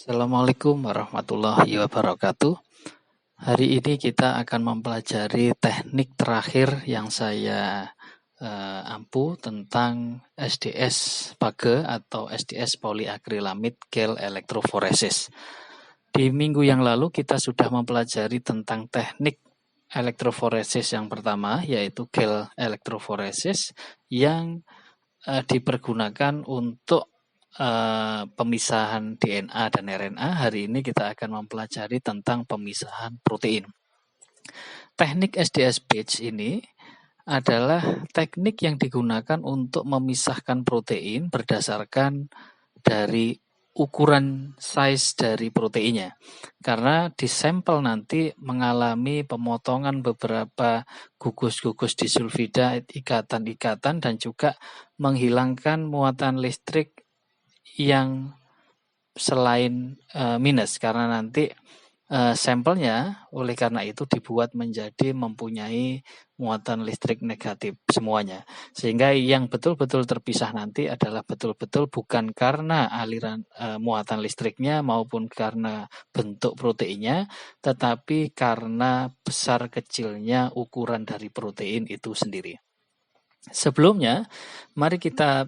Assalamualaikum warahmatullahi wabarakatuh. Hari ini kita akan mempelajari teknik terakhir yang saya ampu tentang SDS PAGE atau SDS polyacrylamid gel electrophoresis. Di minggu yang lalu kita sudah mempelajari tentang teknik electrophoresis yang pertama, yaitu gel electrophoresis yang dipergunakan untuk pemisahan DNA dan RNA. Hari ini kita akan mempelajari tentang pemisahan protein. Teknik SDS batch ini adalah teknik yang digunakan untuk memisahkan protein berdasarkan dari ukuran size dari proteinnya. Karena di sampel nanti mengalami pemotongan beberapa gugus-gugus disulfida, ikatan-ikatan, dan juga menghilangkan muatan listrik yang selain minus, karena nanti sampelnya oleh karena itu dibuat menjadi mempunyai muatan listrik negatif semuanya, sehingga yang betul-betul terpisah nanti adalah betul-betul bukan karena aliran muatan listriknya maupun karena bentuk proteinnya, tetapi karena besar kecilnya ukuran dari protein itu sendiri. Sebelumnya, mari kita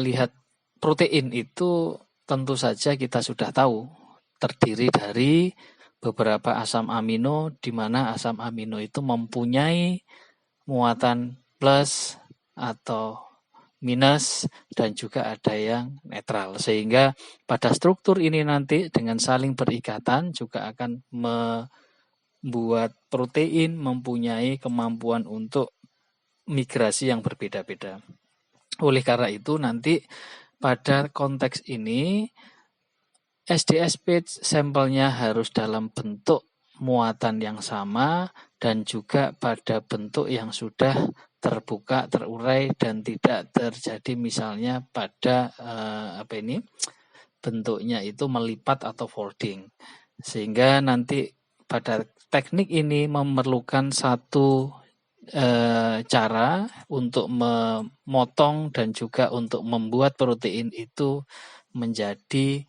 lihat protein itu tentu saja kita sudah tahu terdiri dari beberapa asam amino, di mana asam amino itu mempunyai muatan plus atau minus dan juga ada yang netral, sehingga pada struktur ini nanti dengan saling berikatan juga akan membuat protein mempunyai kemampuan untuk migrasi yang berbeda-beda. Oleh karena itu nanti pada konteks ini SDS batch sampelnya harus dalam bentuk muatan yang sama dan juga pada bentuk yang sudah terbuka, terurai, dan tidak terjadi misalnya pada bentuknya itu melipat atau folding. Sehingga nanti pada teknik ini memerlukan satu cara untuk memotong dan juga untuk membuat protein itu menjadi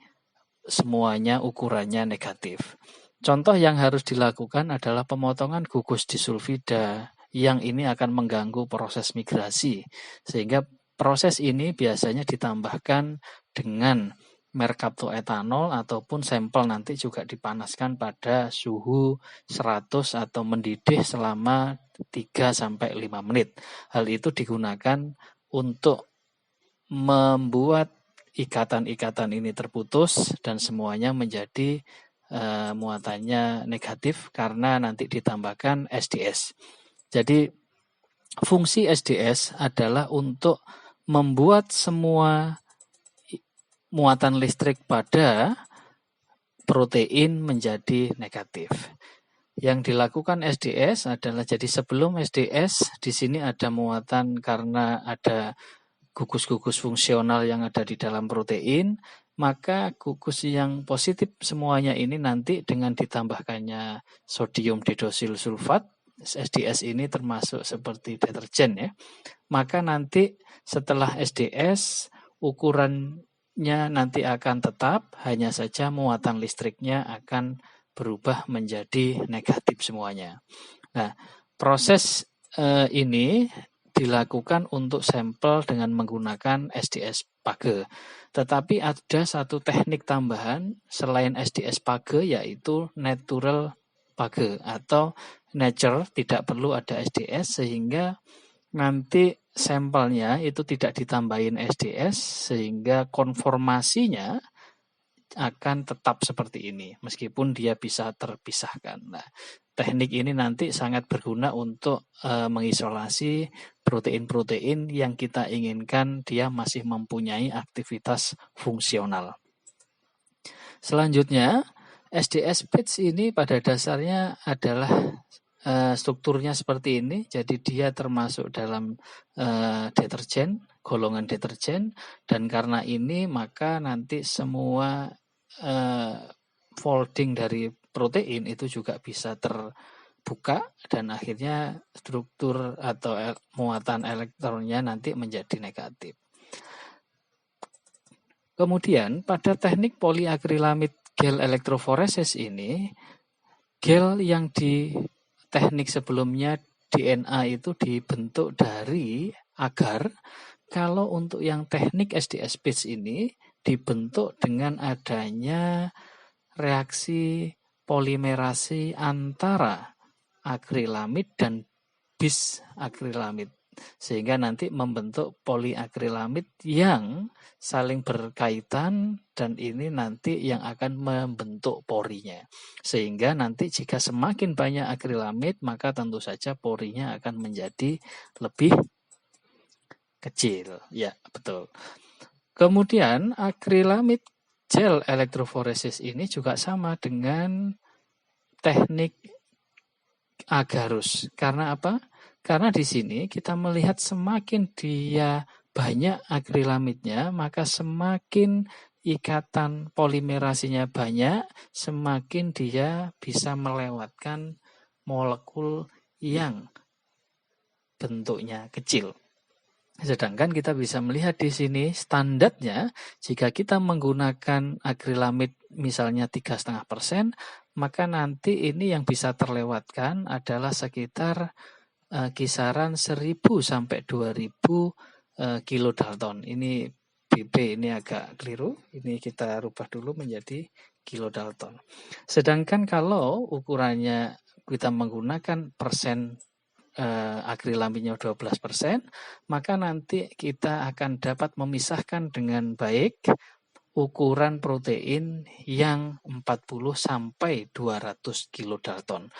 semuanya ukurannya negatif. Contoh yang harus dilakukan adalah pemotongan gugus disulfida, yang ini akan mengganggu proses migrasi, sehingga proses ini biasanya ditambahkan dengan merkaptoetanol ataupun sampel nanti juga dipanaskan pada suhu 100 atau mendidih selama 3-5 menit. Hal itu digunakan untuk membuat ikatan-ikatan ini terputus dan semuanya menjadi muatannya negatif karena nanti ditambahkan SDS. Jadi fungsi SDS adalah untuk membuat semua muatan listrik pada protein menjadi negatif. Yang dilakukan SDS adalah, jadi sebelum SDS di sini ada muatan karena ada gugus-gugus fungsional yang ada di dalam protein, maka gugus yang positif semuanya ini nanti dengan ditambahkannya sodium didosil sulfat, SDS ini termasuk seperti deterjen ya, maka nanti setelah SDS ukurannya nanti akan tetap, hanya saja muatan listriknya akan berubah menjadi negatif semuanya. Nah, proses ini dilakukan untuk sampel dengan menggunakan SDS PAGE. Tetapi ada satu teknik tambahan selain SDS PAGE, yaitu natural PAGE atau nature, tidak perlu ada SDS, sehingga nanti sampelnya itu tidak ditambahin SDS, sehingga konformasinya akan tetap seperti ini meskipun dia bisa terpisahkan. Nah, teknik ini nanti sangat berguna untuk mengisolasi protein-protein yang kita inginkan dia masih mempunyai aktivitas fungsional. Selanjutnya, SDS batch ini pada dasarnya adalah strukturnya seperti ini. Jadi dia termasuk dalam deterjen, golongan deterjen, dan karena ini maka nanti semua folding dari protein itu juga bisa terbuka dan akhirnya struktur atau muatan elektronnya nanti menjadi negatif. Kemudian pada teknik polyacrylamid gel elektroforesis ini, gel yang di teknik sebelumnya DNA itu dibentuk dari agar, kalau untuk yang teknik SDS pitch ini dibentuk dengan adanya reaksi polimerasi antara akrilamid dan bisakrilamid, sehingga nanti membentuk poliakrilamid yang saling berkaitan, dan ini nanti yang akan membentuk porinya. Sehingga nanti jika semakin banyak akrilamid, maka tentu saja porinya akan menjadi lebih kecil. Ya, betul. Kemudian akrilamid gel elektroforesis ini juga sama dengan teknik agarus. Karena apa? Karena di sini kita melihat semakin dia banyak akrilamidnya, maka semakin ikatan polimerasinya banyak, semakin dia bisa melewatkan molekul yang bentuknya kecil. Sedangkan kita bisa melihat di sini standarnya, jika kita menggunakan akrilamid misalnya 3,5%, maka nanti ini yang bisa terlewatkan adalah sekitar kisaran 1000 sampai 2000 kilodalton. Ini BB ini agak keliru, ini kita rubah dulu menjadi kilodalton. Sedangkan kalau ukurannya kita menggunakan persen akrilamidnya 12%, maka nanti kita akan dapat memisahkan dengan baik ukuran protein yang 40 sampai 200 kilodalton.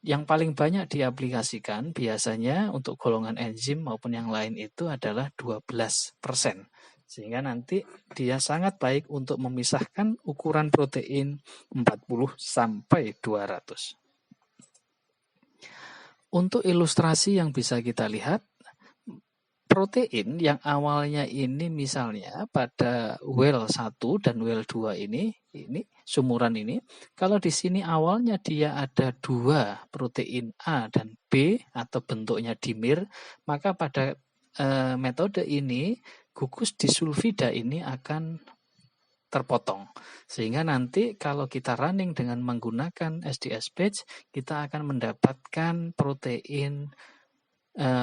Yang paling banyak diaplikasikan biasanya untuk golongan enzim maupun yang lain itu adalah 12%. Sehingga nanti dia sangat baik untuk memisahkan ukuran protein 40 sampai 200. Untuk ilustrasi yang bisa kita lihat, protein yang awalnya ini misalnya pada well 1 dan well 2 ini sumuran ini, kalau di sini awalnya dia ada 2 protein A dan B atau bentuknya dimer, maka pada metode ini gugus disulfida ini akan terpotong. Sehingga nanti kalau kita running dengan menggunakan SDS batch, kita akan mendapatkan protein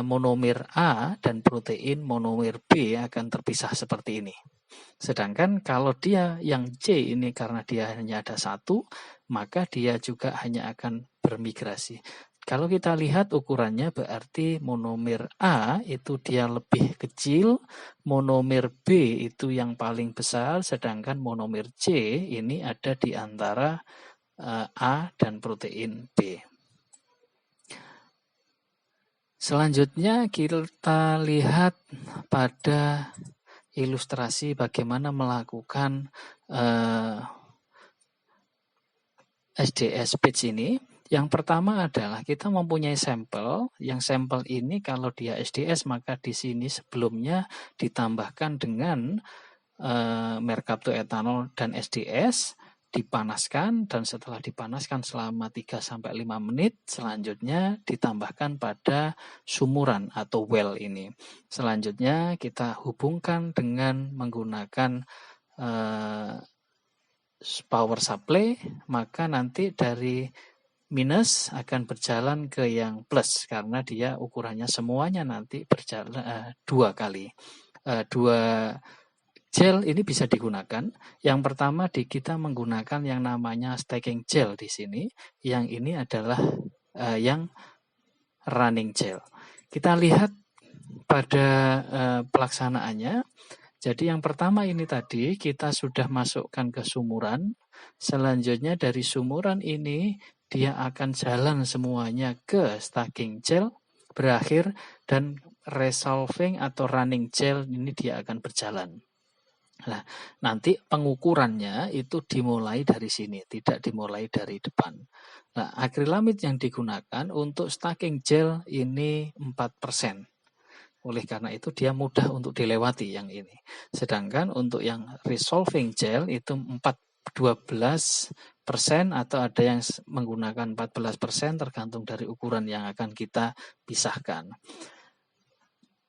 monomer A dan protein monomer B akan terpisah seperti ini. Sedangkan kalau dia yang C ini karena dia hanya ada 1, maka dia juga hanya akan bermigrasi. Kalau kita lihat ukurannya berarti monomer A itu dia lebih kecil, monomer B itu yang paling besar, sedangkan monomer C ini ada di antara A dan protein B. Selanjutnya kita lihat pada ilustrasi bagaimana melakukan SDS batch ini. Yang pertama adalah kita mempunyai sampel. Yang sampel ini kalau dia SDS maka di sini sebelumnya ditambahkan dengan mercaptoetanol dan SDS, dipanaskan, dan setelah dipanaskan selama 3-5 menit, selanjutnya ditambahkan pada sumuran atau well ini. Selanjutnya kita hubungkan dengan menggunakan power supply, maka nanti dari minus akan berjalan ke yang plus karena dia ukurannya semuanya nanti berjalan 2 kali. 2 gel ini bisa digunakan. Yang pertama kita menggunakan yang namanya stacking gel di sini. Yang ini adalah yang running gel. Kita lihat pada pelaksanaannya. Jadi yang pertama ini tadi kita sudah masukkan ke sumuran. Selanjutnya dari sumuran ini dia akan jalan semuanya ke stacking gel, berakhir, dan resolving atau running gel ini dia akan berjalan. Nah, nanti pengukurannya itu dimulai dari sini, tidak dimulai dari depan. Nah, akrilamid yang digunakan untuk stacking gel ini 4%. Oleh karena itu dia mudah untuk dilewati yang ini. Sedangkan untuk yang resolving gel itu 12% atau ada yang menggunakan 14% tergantung dari ukuran yang akan kita pisahkan.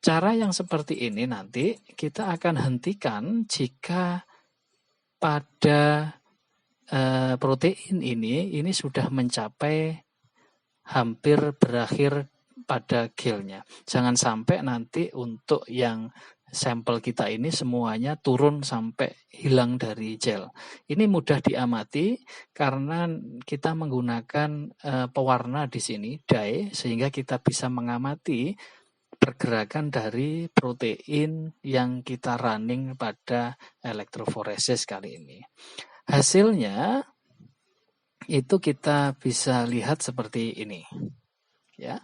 Cara yang seperti ini nanti kita akan hentikan jika pada protein ini sudah mencapai hampir berakhir pada gelnya. Jangan sampai nanti untuk yang sampel kita ini semuanya turun sampai hilang dari gel. Ini mudah diamati karena kita menggunakan pewarna di sini, dye, sehingga kita bisa mengamati pergerakan dari protein yang kita running pada elektroforesis kali ini. Hasilnya itu kita bisa lihat seperti ini. Ya.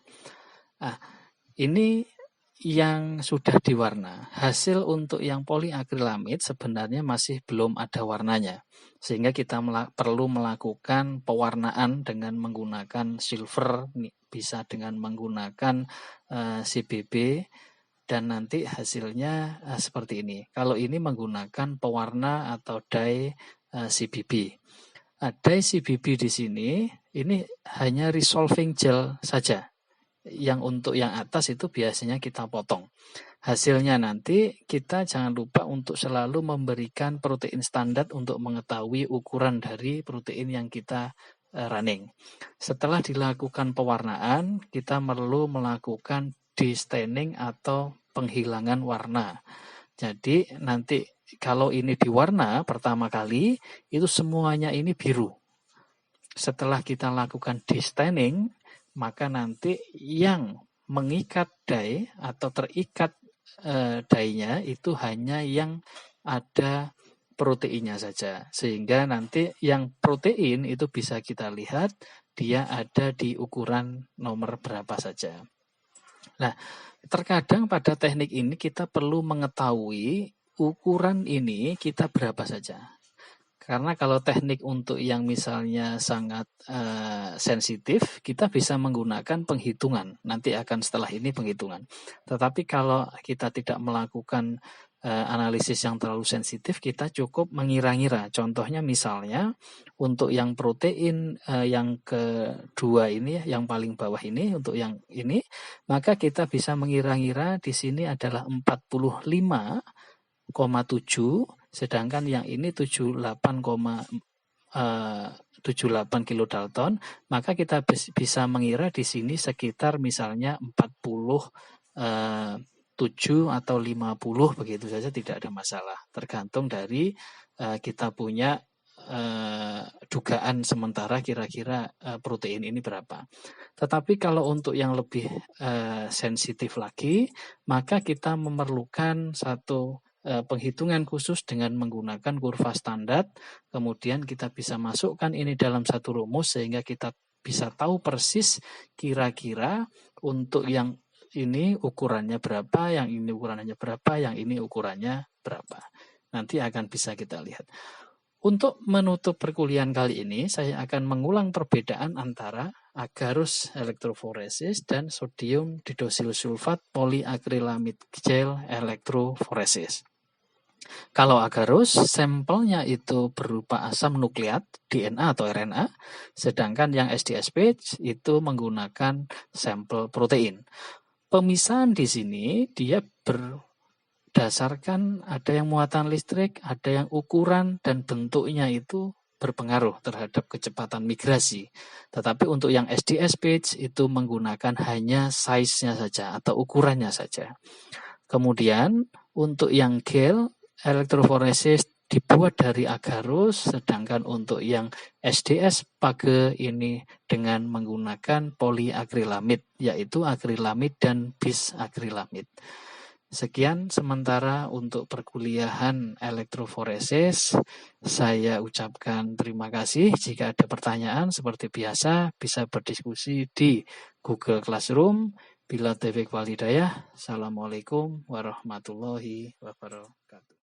Nah, ini yang sudah diwarna. Hasil untuk yang poliakrilamid sebenarnya masih belum ada warnanya. Sehingga kita perlu melakukan pewarnaan dengan menggunakan silver, bisa dengan menggunakan CBB, dan nanti hasilnya seperti ini. Kalau ini menggunakan pewarna atau dye CBB. Dye CBB di sini, ini hanya resolving gel saja. Yang untuk yang atas itu biasanya kita potong. Hasilnya nanti kita jangan lupa untuk selalu memberikan protein standar untuk mengetahui ukuran dari protein yang kita running. Setelah dilakukan pewarnaan, kita perlu melakukan destaining atau penghilangan warna. Jadi nanti kalau ini diwarna pertama kali, itu semuanya ini biru. Setelah kita lakukan destaining, maka nanti yang mengikat dye atau terikat dye-nya itu hanya yang ada proteinnya saja. Sehingga nanti yang protein itu bisa kita lihat dia ada di ukuran nomor berapa saja. Nah, terkadang pada teknik ini kita perlu mengetahui ukuran ini kita berapa saja. Karena kalau teknik untuk yang misalnya sangat sensitif, kita bisa menggunakan penghitungan. Nanti akan setelah ini penghitungan. Tetapi kalau kita tidak melakukan analisis yang terlalu sensitif, kita cukup mengira-ngira. Contohnya misalnya untuk yang protein yang kedua ini, yang paling bawah ini, untuk yang ini, maka kita bisa mengira-ngira di sini adalah 45,7, sedangkan yang ini 78 kilodalton, maka kita bisa mengira di sini sekitar misalnya 47 atau 50, begitu saja tidak ada masalah. Tergantung dari kita punya dugaan sementara kira-kira protein ini berapa. Tetapi kalau untuk yang lebih sensitif lagi, maka kita memerlukan satu penghitungan khusus dengan menggunakan kurva standar, kemudian kita bisa masukkan ini dalam satu rumus sehingga kita bisa tahu persis kira-kira untuk yang ini ukurannya berapa, yang ini ukurannya berapa, yang ini ukurannya berapa. Nanti akan bisa kita lihat. Untuk menutup perkuliahan kali ini, saya akan mengulang perbedaan antara agarose elektroforesis dan sodium didosil sulfat poliakrilamid gel elektroforesis. Kalau agarose, sampelnya itu berupa asam nukleat, DNA atau RNA, sedangkan yang SDSP itu menggunakan sampel protein. Pemisahan di sini dia berdasarkan ada yang muatan listrik, ada yang ukuran dan bentuknya itu berpengaruh terhadap kecepatan migrasi. Tetapi untuk yang SDSP itu menggunakan hanya size-nya saja atau ukurannya saja. Kemudian untuk yang gel elektroforesis dibuat dari agarose, sedangkan untuk yang SDS page ini dengan menggunakan poliakrilamid, yaitu akrilamid dan bisakrilamid. Sekian sementara untuk perkuliahan elektroforesis. Saya ucapkan terima kasih. Jika ada pertanyaan seperti biasa bisa berdiskusi di Google Classroom. Bila taufiq wal hidayah. Assalamualaikum warahmatullahi wabarakatuh.